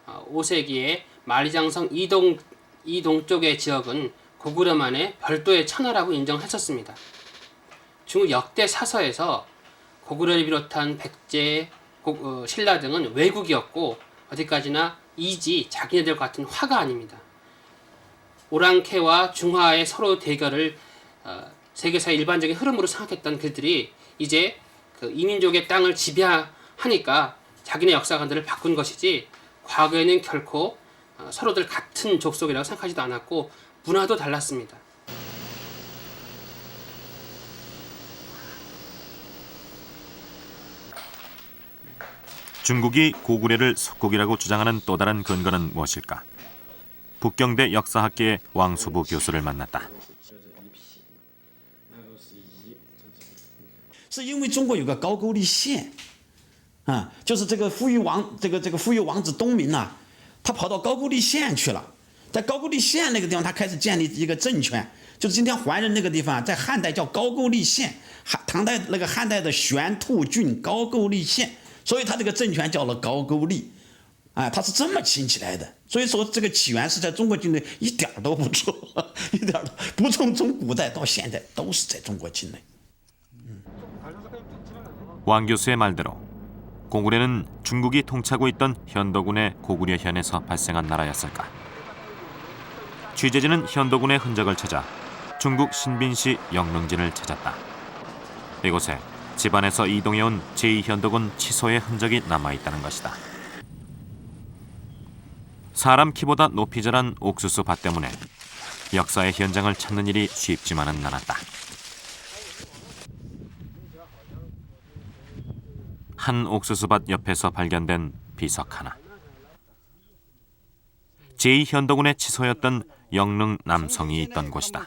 5세기에 만리장성 이동 쪽의 지역은 고구려만의 별도의 천하라고 인정했었습니다. 중국 역대 사서에서 고구려를 비롯한 백제, 신라 등은 외국이었고 어디까지나 이지 자기네들 같은 화가 아닙니다. 오랑캐와 중화의 서로 대결을 세계사의 일반적인 흐름으로 생각했던 그들이 이제 그 이민족의 땅을 지배하니까 자기네 역사관들을 바꾼 것이지 과거에는 결코 서로들 같은 족속이라고 생각하지도 않았고 문화도 달랐습니다. 중국이 고구려를 속국이라고 주장하는 또 다른 근거는 무엇일까? 북경대 역사학계의 왕수부 교수를 만났다. 是因为中国有个高句丽县，就是这个扶余王子东明呐，他跑到高句丽县去了，在高句丽县那个地方，他开始建立一个政权，就是今天怀仁那个地方，在汉代叫高句丽县，唐代那个汉代的玄兔郡高句丽县，所以他这个政权叫了高句丽，他是这么兴起来的。所以说这个起源是在中国境内，一点都不错，一点都不从古代到现在都是在中国境内。 왕 교수의 말대로 고구려는 중국이 통치하고 있던 현도군의 고구려현에서 발생한 나라였을까? 취재진은 현도군의 흔적을 찾아 중국 신빈시 영릉진을 찾았다. 이곳에 집안에서 이동해온 제2현도군 치소의 흔적이 남아있다는 것이다. 사람 키보다 높이 자란 옥수수 밭 때문에 역사의 현장을 찾는 일이 쉽지만은 않았다. 한 옥수수밭 옆에서 발견된 비석 하나. 제2현도군의 치소였던 영릉 남성이 있던 곳이다.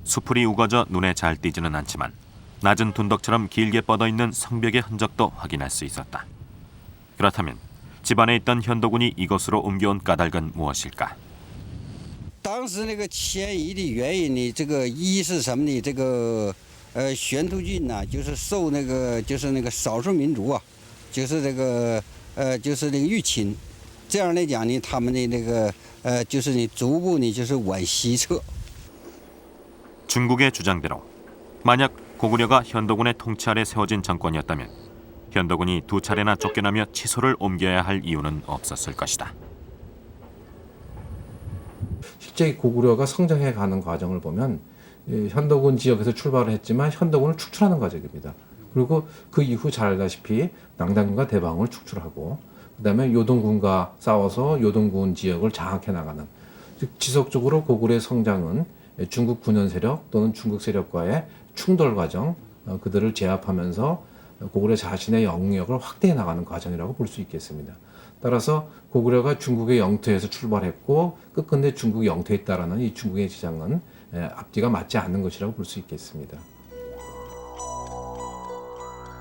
수풀이 우거져 눈에 잘 띄지는 않지만 낮은 둔덕처럼 길게 뻗어있는 성벽의 흔적도 확인할 수 있었다. 그렇다면 집안에 있던 현도군이 이곳으로 옮겨온 까닭은 무엇일까? 当时那个迁移的原因呢，这个一是什么呢？这个玄都郡呢，就是受那个少数民族啊，就是这个入侵，这样来讲呢，他们的那个就是呢逐步呢就是往西撤。 중국의 주장대로 만약 고구려가 현도군의 통치 아래 세워진 정권이었다면 현도군이 2차례나 쫓겨나며 치소를 옮겨야 할 이유는 없었을 것이다. 실제 고구려가 성장해가는 과정을 보면 현도군 지역에서 출발을 했지만 현도군을 축출하는 과정입니다. 그리고 그 이후 잘 알다시피 낭당군과 대방을 축출하고 그다음에 요동군과 싸워서 요동군 지역을 장악해 나가는, 즉 지속적으로 고구려의 성장은 중국 군현 세력 또는 중국 세력과의 충돌 과정, 그들을 제압하면서 고구려 자신의 영역을 확대해 나가는 과정이라고 볼 수 있겠습니다. 따라서 고구려가 중국의 영토에서 출발했고 끝끝내 중국 영토에 있다라는 이 중국의 주장은 앞뒤가 맞지 않는 것이라고 볼 수 있겠습니다.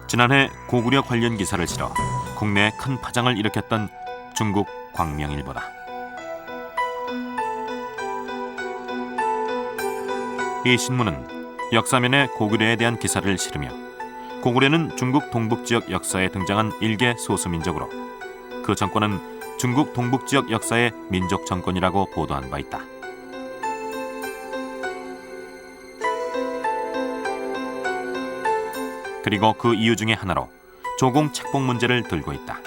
지난해 고구려 관련 기사를 실어 국내에 큰 파장을 일으켰던 중국 광명일보다. 이 신문은 역사면에 고구려에 대한 기사를 실으며 고구려는 중국 동북지역 역사에 등장한 일개 소수민족으로 그 정권은 중국 동북지역 역사의 민족 정권이라고 보도한 바 있다. 그리고 그 이유 중에 하나로 조공 책봉 문제를 들고 있다.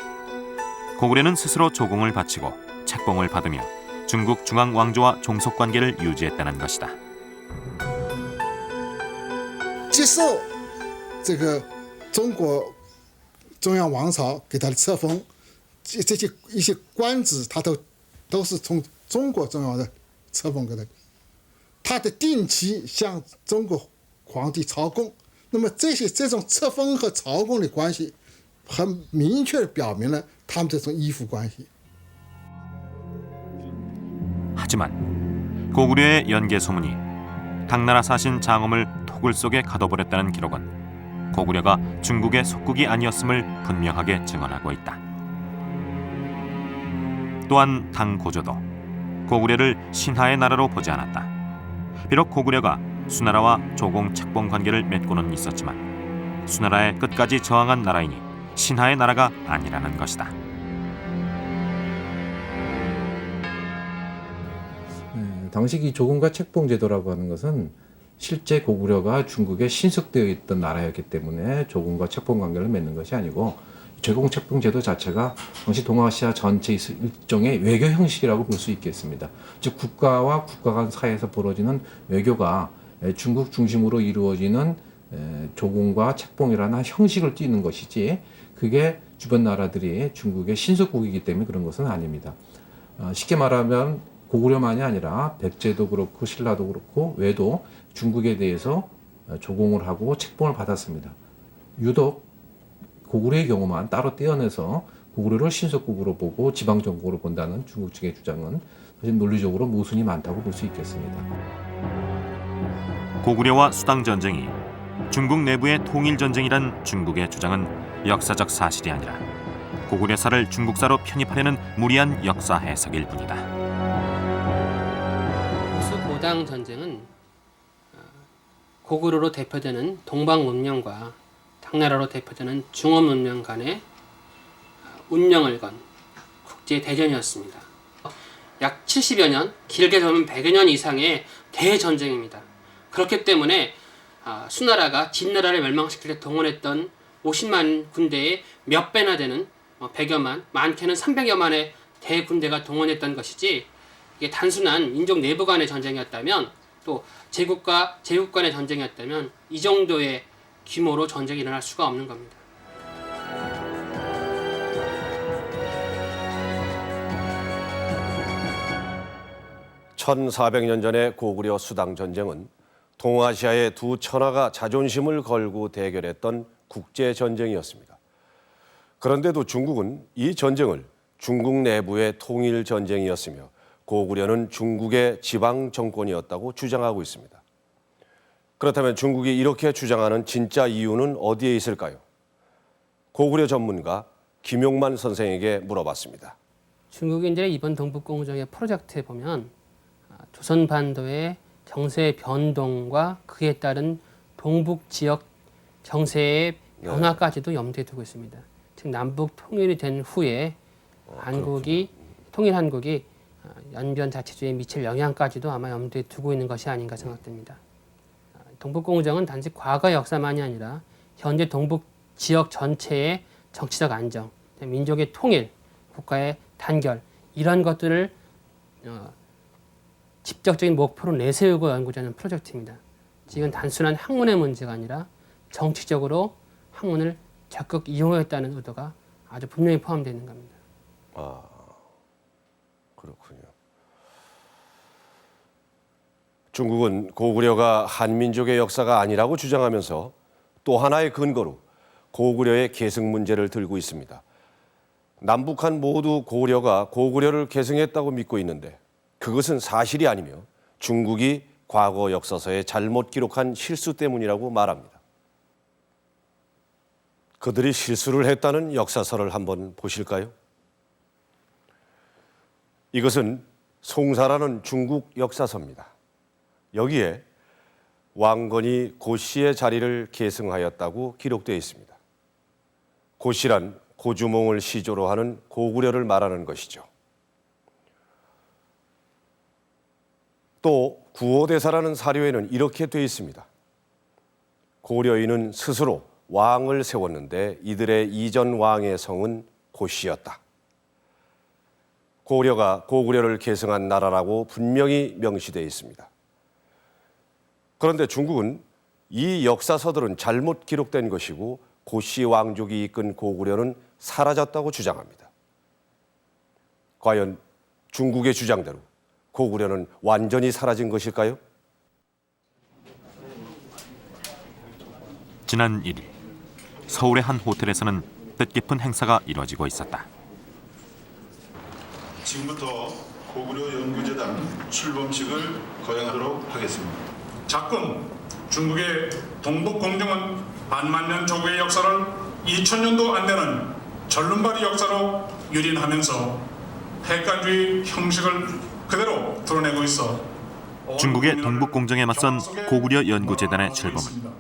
고구려는 스스로 조공을 바치고 책봉을 받으며 중국 중앙 왕조와 종속 관계를 유지했다는 것이다. 接受这个中国中央王朝给他的册封，这些一些官职，他都是从中国中央的册封给他，他的定期向中国皇帝朝贡。那么这种册封和朝贡的关系，很明确地表明了他们这种依附关系。 하지만 고구려의 연개 소문이 당나라 사신 장엄을 토굴 속에 가둬버렸다는 기록은 고구려가 중국의 속국이 아니었음을 분명하게 증언하고 있다. 또한 당 고조도 고구려를 신하의 나라로 보지 않았다. 비록 고구려가 수나라와 조공 책봉 관계를 맺고는 있었지만 수나라에 끝까지 저항한 나라이니 신하의 나라가 아니라는 것이다. 당시 이 조공과 책봉 제도라고 하는 것은 실제 고구려가 중국에 신속되어 있던 나라였기 때문에 조공과 책봉 관계를 맺는 것이 아니고 조공 책봉 제도 자체가 당시 동아시아 전체 일종의 외교 형식이라고 볼 수 있겠습니다. 즉 국가와 국가 간 사이에서 벌어지는 외교가 중국 중심으로 이루어지는 조공과 책봉이라는 형식을 띠는 것이지 그게 주변 나라들이 중국의 신속국이기 때문에 그런 것은 아닙니다. 쉽게 말하면 고구려만이 아니라 백제도 그렇고 신라도 그렇고 외도 중국에 대해서 조공을 하고 책봉을 받았습니다. 유독 고구려의 경우만 따로 떼어내서 고구려를 신속국으로 보고 지방정국으로 본다는 중국 측의 주장은 사실 논리적으로 모순이 많다고 볼 수 있겠습니다. 고구려와 수당 전쟁이 중국 내부의 통일 전쟁이란 중국의 주장은 역사적 사실이 아니라 고구려사를 중국사로 편입하려는 무리한 역사 해석일 뿐이다. 고당 전쟁은 고구려로 대표되는 동방 문명과 당나라로 대표되는 중원 문명 간의 운명을 건 국제 대전이었습니다. 약 70여 년, 길게 보면 100여 년 이상의 대전쟁입니다. 그렇기 때문에 수나라가 진나라를 멸망시킬 때 동원했던 50만 군대의 몇 배나 되는 100여만, 많게는 300여만의 대군대가 동원했던 것이지 이게 단순한 민족 내부 간의 전쟁이었다면 또 제국 간의 전쟁이었다면 이 정도의 규모로 전쟁이 일어날 수가 없는 겁니다. (1400년) 전의 고구려 수당 전쟁은 동아시아의 두 천하가 자존심을 걸고 대결했던 국제 전쟁이었습니다. 그런데도 중국은 이 전쟁을 중국 내부의 통일 전쟁이었으며 고구려는 중국의 지방 정권이었다고 주장하고 있습니다. 그렇다면 중국이 이렇게 주장하는 진짜 이유는 어디에 있을까요? 고구려 전문가 김용만 선생에게 물어봤습니다. 중국이 이제 이번 동북공정의 프로젝트에 보면 조선 반도의 정세의 변동과 그에 따른 동북 지역 정세의 변화까지도 염두에 두고 있습니다. 즉 남북 통일이 된 후에 한국이 통일 한국이 연변 자치주의에 미칠 영향까지도 아마 염두에 두고 있는 것이 아닌가 생각됩니다. 동북공정은 단지 과거 역사만이 아니라 현재 동북 지역 전체의 정치적 안정, 민족의 통일, 국가의 단결 이런 것들을 직접적인 목표로 내세우고 연구하는 프로젝트입니다. 이건 단순한 학문의 문제가 아니라 정치적으로 학문을 적극 이용하겠다는 의도가 아주 분명히 포함되어 있는 겁니다. 아, 그렇군요. 중국은 고구려가 한민족의 역사가 아니라고 주장하면서 또 하나의 근거로 고구려의 계승 문제를 들고 있습니다. 남북한 모두 고구려가 고구려를 계승했다고 믿고 있는데 그것은 사실이 아니며 중국이 과거 역사서에 잘못 기록한 실수 때문이라고 말합니다. 그들이 실수를 했다는 역사서를 한번 보실까요? 이것은 송사라는 중국 역사서입니다. 여기에 왕건이 고씨의 자리를 계승하였다고 기록되어 있습니다. 고씨란 고주몽을 시조로 하는 고구려를 말하는 것이죠. 또 구호대사라는 사료에는 이렇게 되어 있습니다. 고려인은 스스로 왕을 세웠는데 이들의 이전 왕의 성은 고씨였다. 고려가 고구려를 계승한 나라라고 분명히 명시되어 있습니다. 그런데 중국은 이 역사서들은 잘못 기록된 것이고 고씨 왕족이 이끈 고구려는 사라졌다고 주장합니다. 과연 중국의 주장대로 고구려는 완전히 사라진 것일까요? 지난 1일 서울의 한 호텔에서는 뜻깊은 행사가 이뤄지고 있었다. 지금부터 고구려 연구재단 출범식을 거행하도록 하겠습니다. 작금 중국의 동북공정은 반만년 조국의 역사를 2000년도 안 되는 전륜발이 역사로 유린하면서 핵간주의 형식을 그대로 드러내고 있어 중국의 동북공정에 맞선 고구려 연구재단의 출범은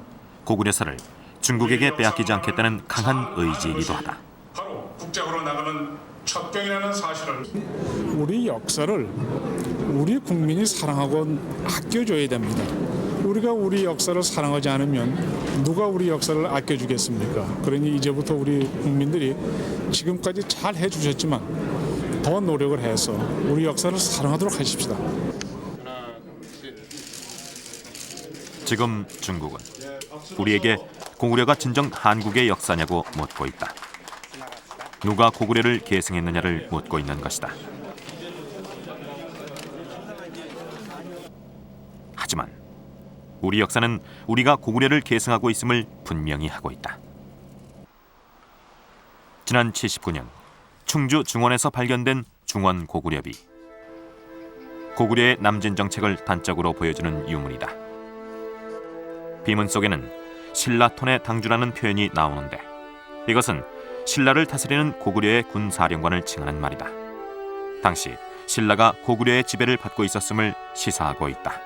고구려사를 중국에게 빼앗기지 않겠다는 강한 의지이기도 하다. 바로 국적으로 나가는 첫 병이라는 사실을 우리 역사를 우리 국민이 사랑하고 아껴줘야 됩니다. 우리가 우리 역사를 사랑하지 않으면 누가 우리 역사를 아껴주겠습니까? 그러니 이제부터 우리 국민들이 지금까지 잘 해주셨지만 더 노력을 해서 우리 역사를 사랑하도록 하십시다. 지금 중국은 우리에게 고구려가 진정 한국의 역사냐고 묻고 있다. 누가 고구려를 계승했느냐를 묻고 있는 것이다. 하지만 우리 역사는 우리가 고구려를 계승하고 있음을 분명히 하고 있다. 지난 79년 충주 중원에서 발견된 중원 고구려비. 고구려의 남진 정책을 단적으로 보여주는 유물이다. 비문 속에는 신라톤의 당주라는 표현이 나오는데 이것은 신라를 다스리는 고구려의 군사령관을 칭하는 말이다. 당시 신라가 고구려의 지배를 받고 있었음을 시사하고 있다.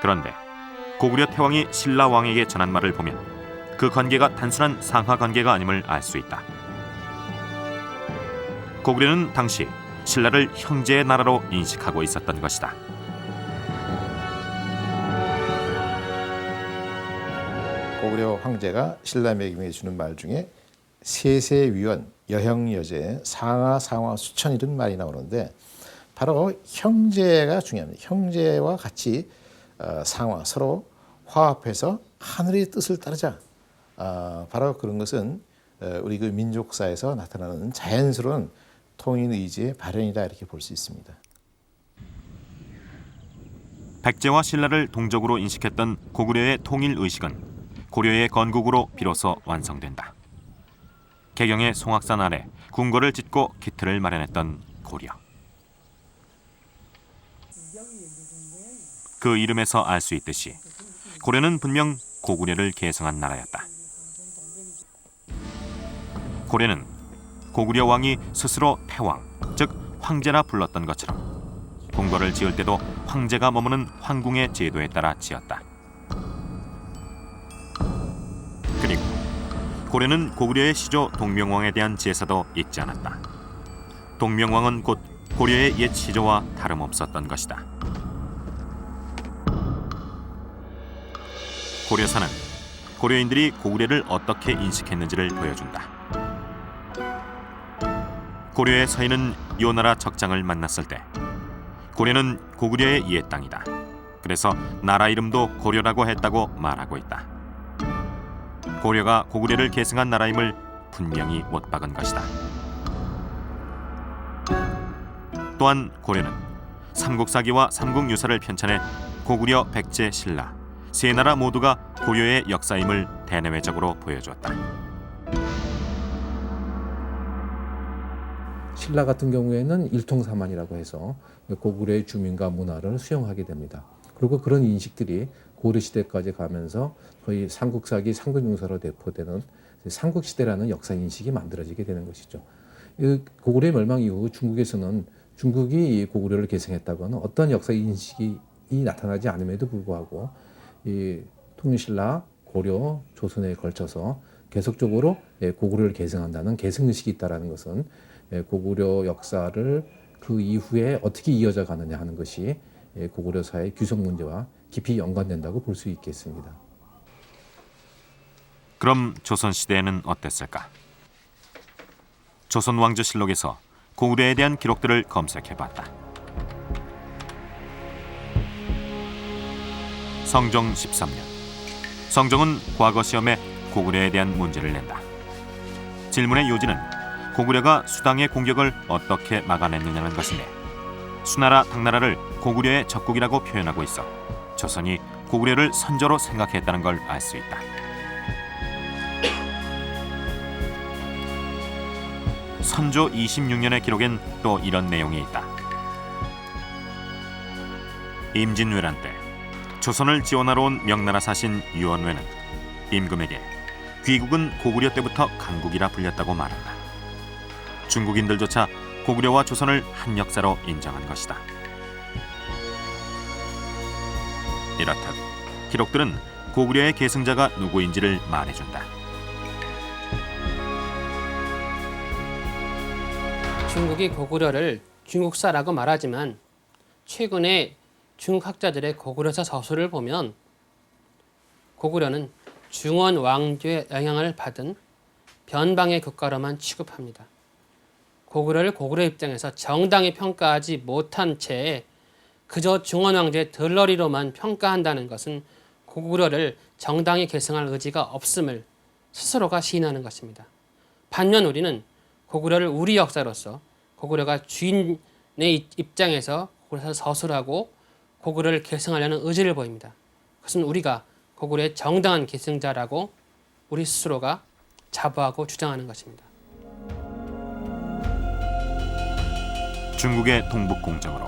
그런데 고구려 태왕이 신라 왕에게 전한 말을 보면 그 관계가 단순한 상하 관계가 아님을 알 수 있다. 고구려는 당시 신라를 형제의 나라로 인식하고 있었던 것이다. 고구려 황제가 신라 매김에 주는 말 중에 세세위원, 여형여제, 상하, 상화, 수천 이런 말이 나오는데 바로 형제가 중요합니다. 형제와 같이 상화, 서로 화합해서 하늘의 뜻을 따르자. 바로 그런 것은 우리 그 민족사에서 나타나는 자연스러운 통일 의지의 발현이다 이렇게 볼 수 있습니다. 백제와 신라를 동족으로 인식했던 고구려의 통일 의식은 고려의 건국으로 비로소 완성된다. 개경의 송악산 아래 궁궐을 짓고 기틀을 마련했던 고려. 그 이름에서 알 수 있듯이 고려는 분명 고구려를 계승한 나라였다. 고려는 고구려 왕이 스스로 태왕, 즉 황제라 불렀던 것처럼 궁궐을 지을 때도 황제가 머무는 황궁의 제도에 따라 지었다. 그리고 고려는 고구려의 시조 동명왕에 대한 제사도 잊지 않았다. 동명왕은 곧 고려의 옛 시조와 다름없었던 것이다. 고려사는 고려인들이 고구려를 어떻게 인식했는지를 보여준다. 고려의 서인은 요나라 적장을 만났을 때 고려는 고구려의 옛 땅이다. 그래서 나라 이름도 고려라고 했다고 말하고 있다. 고려가 고구려를 계승한 나라임을 분명히 못 박은 것이다. 또한 고려는 삼국사기와 삼국유사를 편찬해 고구려, 백제, 신라 세 나라 모두가 고려의 역사임을 대내외적으로 보여주었다. 신라 같은 경우에는 일통사만이라고 해서 고구려의 주민과 문화를 수용하게 됩니다. 그리고 그런 인식들이 고려시대까지 가면서 거의 삼국사기, 삼국유사로 내포되는 삼국시대라는 역사 인식이 만들어지게 되는 것이죠. 고구려의 멸망 이후 중국에서는 중국이 고구려를 계승했다고는 어떤 역사 인식이 나타나지 않음에도 불구하고 이 통일신라, 고려, 조선에 걸쳐서 계속적으로 고구려를 계승한다는 계승의식이 있다는 것은 고구려 역사를 그 이후에 어떻게 이어져 가느냐 하는 것이 고구려사의 규성 문제와 깊이 연관된다고 볼 수 있겠습니다. 그럼 조선시대에는 어땠을까? 조선왕조실록에서 고구려에 대한 기록들을 검색해봤다. 성종 13년, 성종은 과거 시험에 고구려에 대한 문제를 낸다. 질문의 요지는 고구려가 수당의 공격을 어떻게 막아냈느냐는 것인데 수나라, 당나라를 고구려의 적국이라고 표현하고 있어 조선이 고구려를 선조로 생각했다는 걸 알 수 있다. 선조 26년의 기록엔 또 이런 내용이 있다. 임진왜란 때 조선을 지원하러 온 명나라 사신 유언회는 임금에게 귀국은 고구려 때부터 강국이라 불렸다고 말한다. 중국인들조차 고구려와 조선을 한 역사로 인정한 것이다. 이렇듯 기록들은 고구려의 계승자가 누구인지를 말해준다. 중국이 고구려를 중국사라고 말하지만 최근에 중국 학자들의 고구려사 서술을 보면 고구려는 중원 왕조의 영향을 받은 변방의 국가로만 취급합니다. 고구려를 고구려 입장에서 정당히 평가하지 못한 채 그저 중원 왕조의 들러리로만 평가한다는 것은 고구려를 정당히 계승할 의지가 없음을 스스로가 시인하는 것입니다. 반면 우리는 고구려를 우리 역사로서 고구려가 주인의 입장에서 고구려사 서술하고 고구려를 계승하려는 의지를 보입니다. 그것은 우리가 고구려의 정당한 계승자라고 우리 스스로가 자부하고 주장하는 것입니다. 중국의 동북공정으로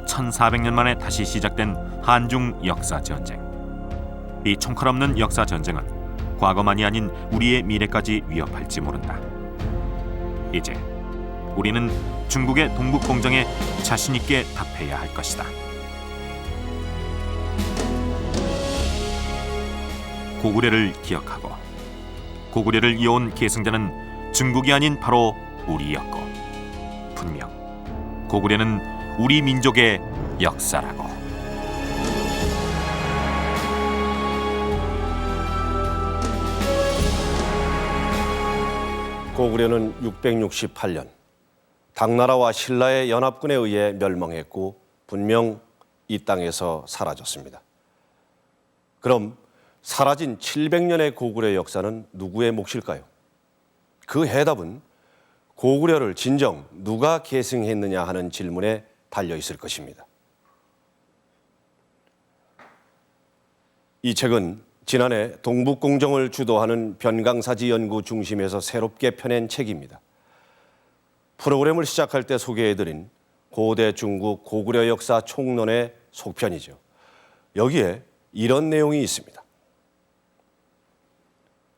1400년 만에 다시 시작된 한중 역사전쟁. 이 총칼없는 역사전쟁은 과거만이 아닌 우리의 미래까지 위협할지 모른다. 이제 우리는 중국의 동북공정에 자신 있게 답해야 할 것이다. 고구려를 기억하고 고구려를 이어온 계승자는 중국이 아닌 바로 우리였고 분명 고구려는 우리 민족의 역사라고. 고구려는 668년 당나라와 신라의 연합군에 의해 멸망했고 분명 이 땅에서 사라졌습니다. 그럼 사라진 700년의 고구려의 역사는 누구의 몫일까요? 그 해답은 고구려를 진정 누가 계승했느냐 하는 질문에 달려 있을 것입니다. 이 책은 지난해 동북공정을 주도하는 변강사지 연구 중심에서 새롭게 펴낸 책입니다. 프로그램을 시작할 때 소개해드린 고대 중국 고구려 역사 총론의 속편이죠. 여기에 이런 내용이 있습니다.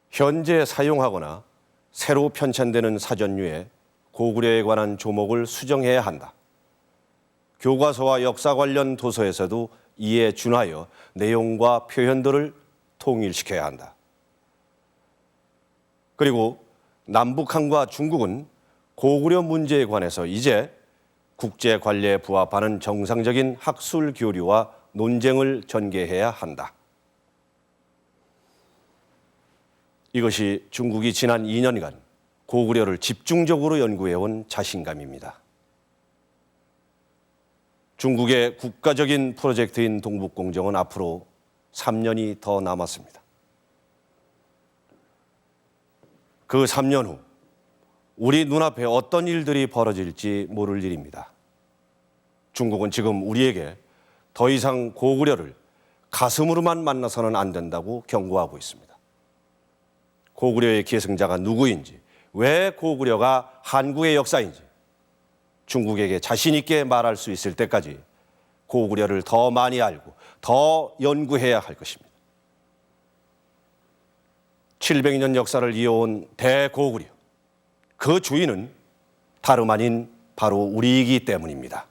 현재 사용하거나 새로 편찬되는 사전류에 고구려에 관한 조목을 수정해야 한다. 교과서와 역사 관련 도서에서도 이에 준하여 내용과 표현들을 통일시켜야 한다. 그리고 남북한과 중국은 고구려 문제에 관해서 이제 국제 관례에 부합하는 정상적인 학술 교류와 논쟁을 전개해야 한다. 이것이 중국이 지난 2년간 고구려를 집중적으로 연구해온 자신감입니다. 중국의 국가적인 프로젝트인 동북공정은 앞으로 3년이 더 남았습니다. 그 3년 후 우리 눈앞에 어떤 일들이 벌어질지 모를 일입니다. 중국은 지금 우리에게 더 이상 고구려를 가슴으로만 만나서는 안 된다고 경고하고 있습니다. 고구려의 계승자가 누구인지, 왜 고구려가 한국의 역사인지 중국에게 자신 있게 말할 수 있을 때까지 고구려를 더 많이 알고 더 연구해야 할 것입니다. 700년 역사를 이어온 대고구려, 그 주인은 다름 아닌 바로 우리이기 때문입니다.